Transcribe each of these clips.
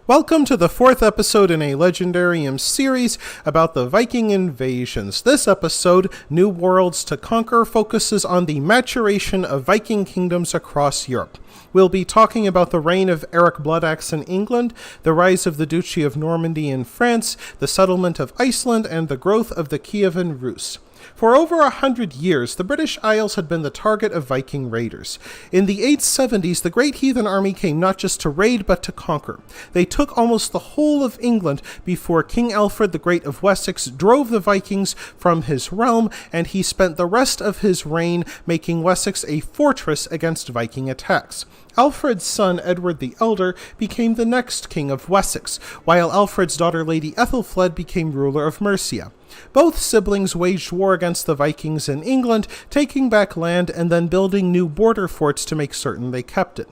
Welcome to the fourth episode in a Legendarium series about the Viking invasions. This episode, New Worlds to Conquer, focuses on the maturation of Viking kingdoms across Europe. We'll be talking about the reign of Eric BLOODAXE in England, the rise of the Duchy of Normandy in France, the settlement of Iceland, and the growth of the Kievan Rus. For over 100 years, the British Isles had been the target of Viking raiders. In the 870s, the Great Heathen Army came not just to raid, but to conquer. They took almost the whole of England before King Alfred the Great of Wessex drove the Vikings from his realm, and he spent the rest of his reign making Wessex a fortress against Viking attacks. Alfred's son, Edward the Elder, became the next king of Wessex, while Alfred's daughter, Lady Ethelfled, became ruler of Mercia. Both siblings waged war against the Vikings in England, taking back land and then building new border forts to make certain they kept it.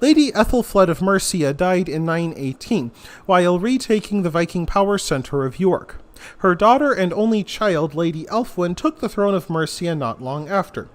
Lady Ethelfled of Mercia died in 918, while retaking the Viking power center of York. Her daughter and only child, Lady Elfwin, took the throne of Mercia not long after.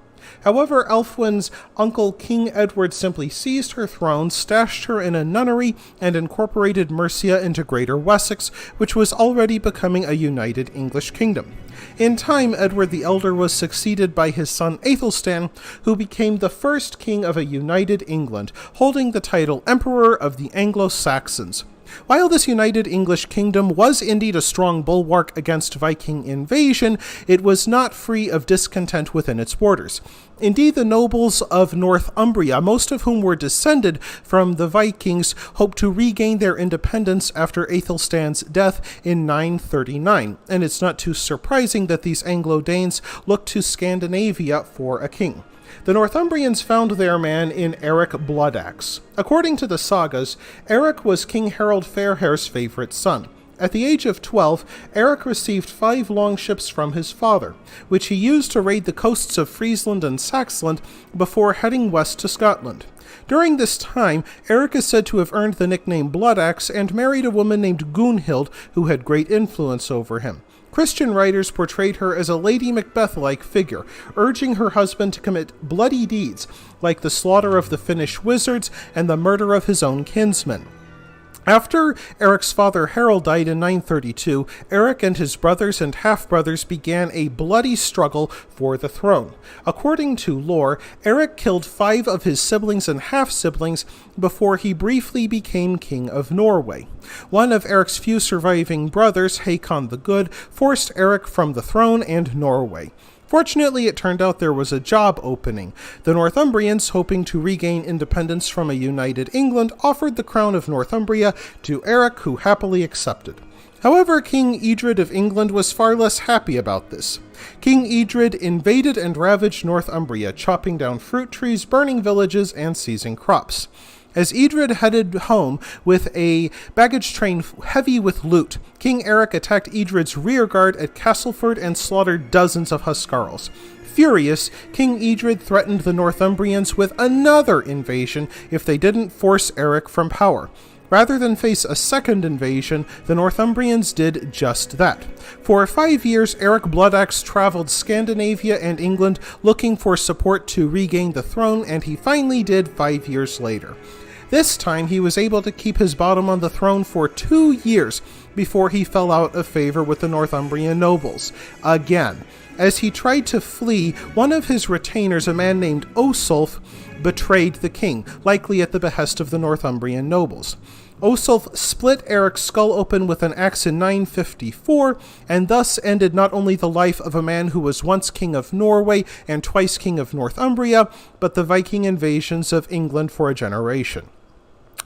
However, Elfwin's uncle King Edward simply seized her throne, stashed her in a nunnery, and incorporated Mercia into Greater Wessex, which was already becoming a united English kingdom. In time, Edward the Elder was succeeded by his son Aethelstan, who became the first king of a united England, holding the title Emperor of the Anglo-Saxons. While this united English kingdom was indeed a strong bulwark against Viking invasion, it was not free of discontent within its borders. Indeed, the nobles of Northumbria, most of whom were descended from the Vikings, hoped to regain their independence after Aethelstan's death in 939, and it's not too surprising that these Anglo-Danes looked to Scandinavia for a king. The Northumbrians found their man in Eric BLOODAXE. According to the sagas, Eric was King Harold Fairhair's favorite son. At the age of 12, Eric received 5 longships from his father, which he used to raid the coasts of Friesland and Saxland before heading west to Scotland. During this time, Eric is said to have earned the nickname BLOODAXE and married a woman named Gunhild, who had great influence over him. Christian writers portrayed her as a Lady Macbeth-like figure, urging her husband to commit bloody deeds, like the slaughter of the Finnish wizards and the murder of his own kinsmen. After Eric's father Harold died in 932, Eric and his brothers and half-brothers began a bloody struggle for the throne. According to lore, Eric killed 5 of his siblings and half-siblings before he briefly became king of Norway. One of Eric's few surviving brothers, Hakon the Good, forced Eric from the throne and Norway. Fortunately, it turned out there was a job opening. The Northumbrians, hoping to regain independence from a united England, offered the crown of Northumbria to Eric, who happily accepted. However, King Edred of England was far less happy about this. King Edred invaded and ravaged Northumbria, chopping down fruit trees, burning villages, and seizing crops. As Edred headed home with a baggage train heavy with loot, King Eric attacked Edred's rearguard at Castleford and slaughtered dozens of Huscarls. Furious, King Edred threatened the Northumbrians with another invasion if they didn't force Eric from power. Rather than face a second invasion, the Northumbrians did just that. For 5 years, Eric BLOODAXE traveled Scandinavia and England looking for support to regain the throne, and he finally did 5 years later. This time, he was able to keep his bottom on the throne for 2 years before he fell out of favor with the Northumbrian nobles. Again, as he tried to flee, one of his retainers, a man named Osulf, betrayed the king, likely at the behest of the Northumbrian nobles. Osulf split Eric's skull open with an axe in 954, and thus ended not only the life of a man who was once king of Norway and twice king of Northumbria, but the Viking invasions of England for a generation.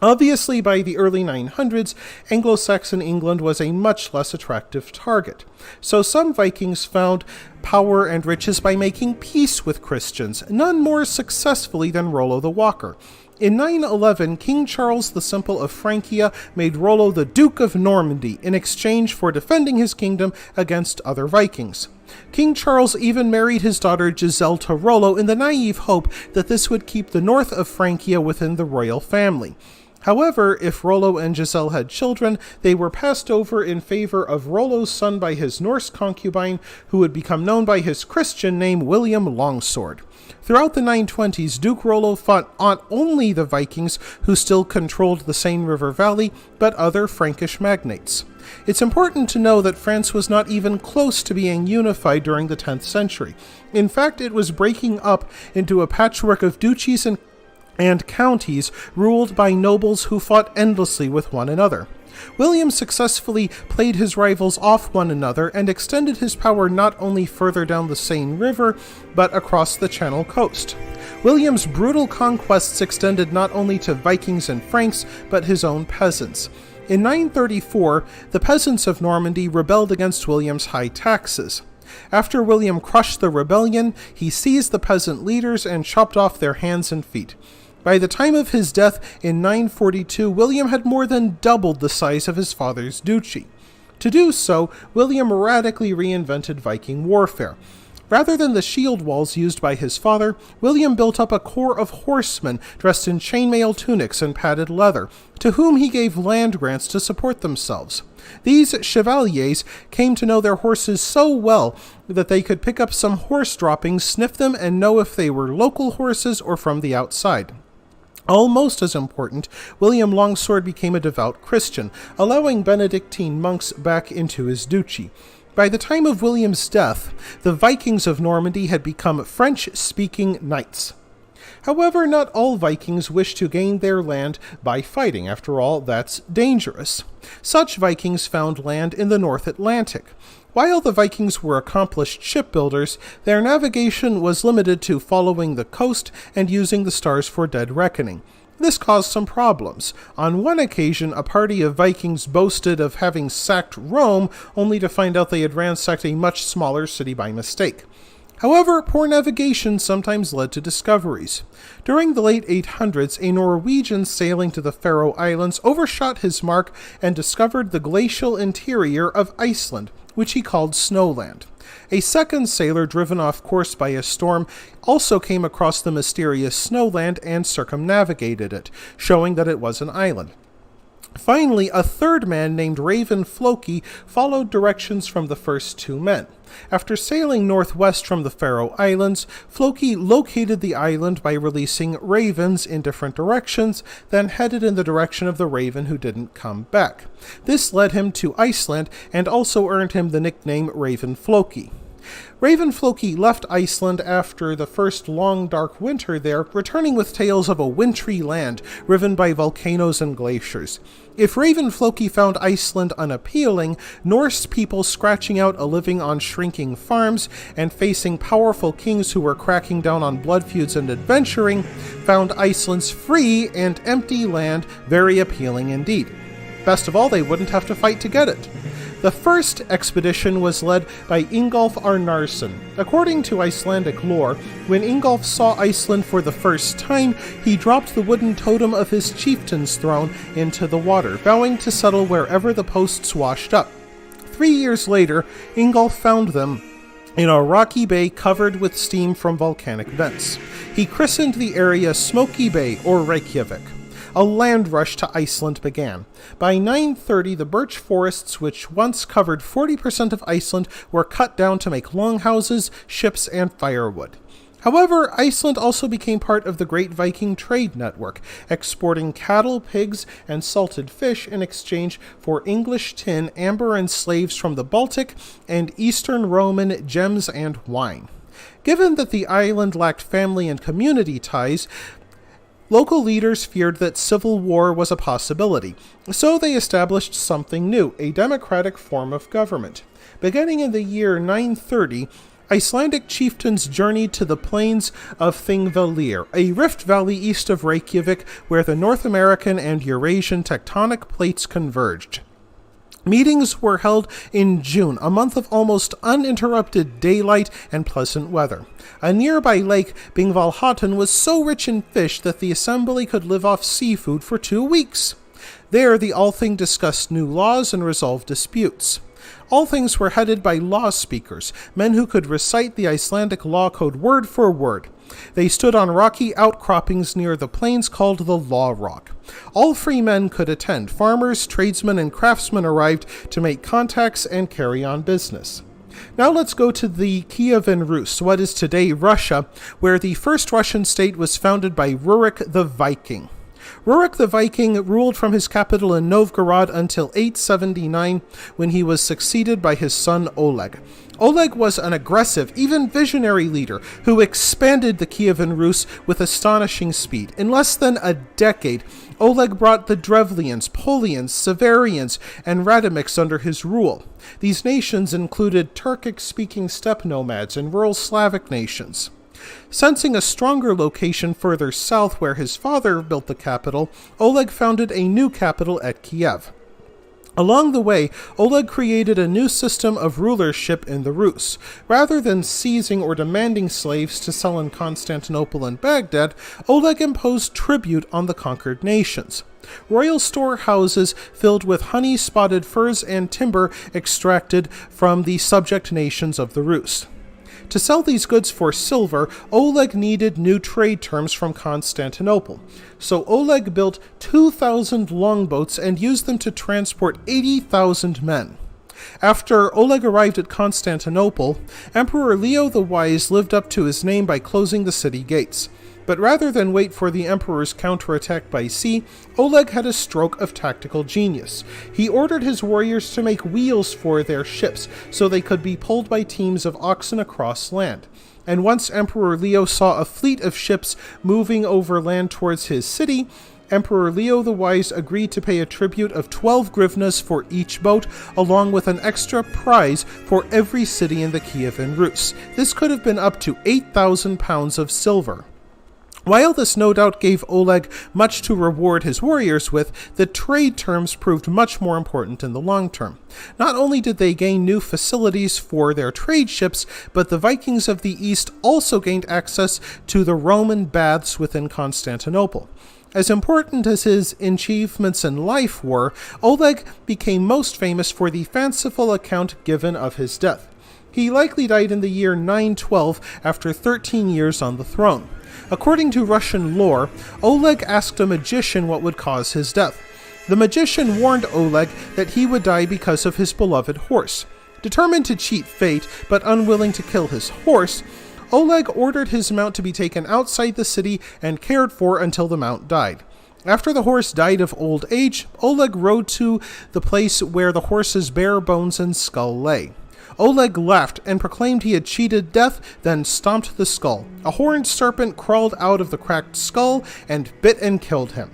Obviously, by the early 900s, Anglo-Saxon England was a much less attractive target. So some Vikings found power and riches by making peace with Christians, none more successfully than Rollo the Walker. In 911, King Charles the Simple of Francia made Rollo the Duke of Normandy in exchange for defending his kingdom against other Vikings. King Charles even married his daughter Giselle to Rollo in the naive hope that this would keep the north of Francia within the royal family. However, if Rollo and Giselle had children, they were passed over in favor of Rollo's son by his Norse concubine, who would become known by his Christian name William Longsword. Throughout the 920s, Duke Rollo fought not only the Vikings, who still controlled the Seine River Valley, but other Frankish magnates. It's important to know that France was not even close to being unified during the 10th century. In fact, it was breaking up into a patchwork of duchies and counties ruled by nobles who fought endlessly with one another. William successfully played his rivals off one another and extended his power not only further down the Seine River, but across the Channel coast. William's brutal conquests extended not only to Vikings and Franks, but his own peasants. In 934, the peasants of Normandy rebelled against William's high taxes. After William crushed the rebellion, he seized the peasant leaders and chopped off their hands and feet. By the time of his death in 942, William had more than doubled the size of his father's duchy. To do so, William radically reinvented Viking warfare. Rather than the shield walls used by his father, William built up a corps of horsemen dressed in chainmail tunics and padded leather, to whom he gave land grants to support themselves. These chevaliers came to know their horses so well that they could pick up some horse droppings, sniff them, and know if they were local horses or from the outside. Almost as important, William Longsword became a devout Christian, allowing Benedictine monks back into his duchy. By the time of William's death, the Vikings of Normandy had become French-speaking knights. However, not all Vikings wished to gain their land by fighting. After all, that's dangerous. Such Vikings found land in the North Atlantic. While the Vikings were accomplished shipbuilders, their navigation was limited to following the coast and using the stars for dead reckoning. This caused some problems. On one occasion, a party of Vikings boasted of having sacked Rome, only to find out they had ransacked a much smaller city by mistake. However, poor navigation sometimes led to discoveries. During the late 800s, a Norwegian sailing to the Faroe Islands overshot his mark and discovered the glacial interior of Iceland, which he called Snowland. A second sailor, driven off course by a storm, also came across the mysterious Snowland and circumnavigated it, showing that it was an island. Finally, a third man named Raven Floki followed directions from the first two men. After sailing northwest from the Faroe Islands, Floki located the island by releasing ravens in different directions, then headed in the direction of the raven who didn't come back. This led him to Iceland and also earned him the nickname Raven Floki. Raven Floki left Iceland after the first long dark winter there, returning with tales of a wintry land riven by volcanoes and glaciers. If Raven Floki found Iceland unappealing, Norse people scratching out a living on shrinking farms and facing powerful kings who were cracking down on blood feuds and adventuring found Iceland's free and empty land very appealing indeed. Best of all, they wouldn't have to fight to get it. The first expedition was led by Ingolf Arnarsson. According to Icelandic lore, when Ingolf saw Iceland for the first time, he dropped the wooden totem of his chieftain's throne into the water, vowing to settle wherever the posts washed up. 3 years later, Ingolf found them in a rocky bay covered with steam from volcanic vents. He christened the area Smoky Bay, or Reykjavik. A land rush to Iceland began. By 930, the birch forests, which once covered 40% of Iceland, were cut down to make longhouses, ships, and firewood. However, Iceland also became part of the Great Viking trade network, exporting cattle, pigs, and salted fish in exchange for English tin, amber, and slaves from the Baltic, and Eastern Roman gems and wine. Given that the island lacked family and community ties, local leaders feared that civil war was a possibility, so they established something new, a democratic form of government. Beginning in the year 930, Icelandic chieftains journeyed to the plains of Thingvellir, a rift valley east of Reykjavik where the North American and Eurasian tectonic plates converged. Meetings were held in June, a month of almost uninterrupted daylight and pleasant weather. A nearby lake, Bingvalhatn, was so rich in fish that the assembly could live off seafood for 2 weeks. There, the Althing discussed new laws and resolved disputes. Althings were headed by law speakers, men who could recite the Icelandic law code word for word. They stood on rocky outcroppings near the plains called the Law Rock. All free men could attend. Farmers, tradesmen, and craftsmen arrived to make contacts and carry on business. Now let's go to the Kievan Rus, what is today Russia, where the first Russian state was founded by Rurik the Viking. Rurik the Viking ruled from his capital in Novgorod until 879, when he was succeeded by his son Oleg. Oleg was an aggressive, even visionary leader who expanded the Kievan Rus with astonishing speed. In less than a decade, Oleg brought the Drevlians, Polians, Severians, and Radomics under his rule. These nations included Turkic-speaking steppe nomads and rural Slavic nations. Sensing a stronger location further south where his father built the capital, Oleg founded a new capital at Kiev. Along the way, Oleg created a new system of rulership in the Rus. Rather than seizing or demanding slaves to sell in Constantinople and Baghdad, Oleg imposed tribute on the conquered nations. Royal storehouses filled with honey-spotted furs and timber extracted from the subject nations of the Rus. To sell these goods for silver, Oleg needed new trade terms from Constantinople. So Oleg built 2,000 longboats and used them to transport 80,000 men. After Oleg arrived at Constantinople, Emperor Leo the Wise lived up to his name by closing the city gates. But rather than wait for the emperor's counterattack by sea, Oleg had a stroke of tactical genius. He ordered his warriors to make wheels for their ships so they could be pulled by teams of oxen across land. And once Emperor Leo saw a fleet of ships moving over land towards his city, Emperor Leo the Wise agreed to pay a tribute of 12 grivnas for each boat, along with an extra prize for every city in the Kievan Rus. This could have been up to 8,000 pounds of silver. While this no doubt gave Oleg much to reward his warriors with, the trade terms proved much more important in the long term. Not only did they gain new facilities for their trade ships, but the Vikings of the East also gained access to the Roman baths within Constantinople. As important as his achievements in life were, Oleg became most famous for the fanciful account given of his death. He likely died in the year 912 after 13 years on the throne. According to Russian lore, Oleg asked a magician what would cause his death. The magician warned Oleg that he would die because of his beloved horse. Determined to cheat fate, but unwilling to kill his horse, Oleg ordered his mount to be taken outside the city and cared for until the mount died. After the horse died of old age, Oleg rode to the place where the horse's bare bones and skull lay. Oleg laughed and proclaimed he had cheated death, then stomped the skull. A horned serpent crawled out of the cracked skull and bit and killed him.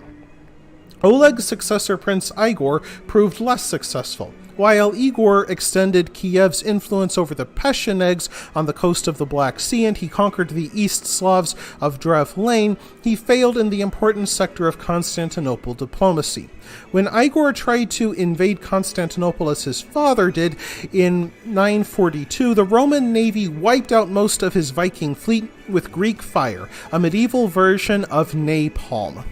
Oleg's successor Prince Igor proved less successful. While Igor extended Kiev's influence over the Pechenegs on the coast of the Black Sea and he conquered the East Slavs of Drevlane, he failed in the important sector of Constantinople diplomacy. When Igor tried to invade Constantinople as his father did in 942, the Roman navy wiped out most of his Viking fleet with Greek fire, a medieval version of napalm.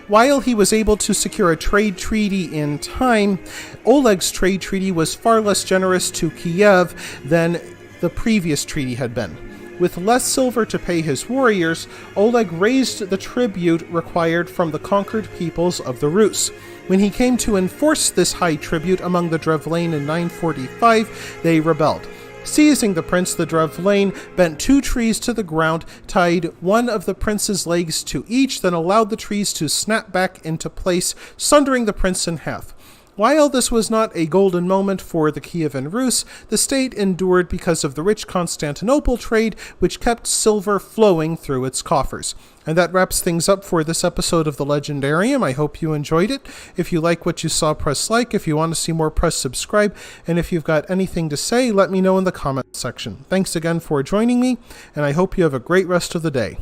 While he was able to secure a trade treaty in time, Oleg's trade treaty was far less generous to Kiev than the previous treaty had been. With less silver to pay his warriors, Oleg raised the tribute required from the conquered peoples of the Rus. When he came to enforce this high tribute among the Drevlane in 945, they rebelled. Seizing the prince, the Drevlane bent 2 trees to the ground, tied one of the prince's legs to each, then allowed the trees to snap back into place, sundering the prince in half. While this was not a golden moment for the Kievan Rus, the state endured because of the rich Constantinople trade, which kept silver flowing through its coffers. And that wraps things up for this episode of The Legendarium. I hope you enjoyed it. If you like what you saw, press like. If you want to see more, press subscribe. And if you've got anything to say, let me know in the comment section. Thanks again for joining me, and I hope you have a great rest of the day.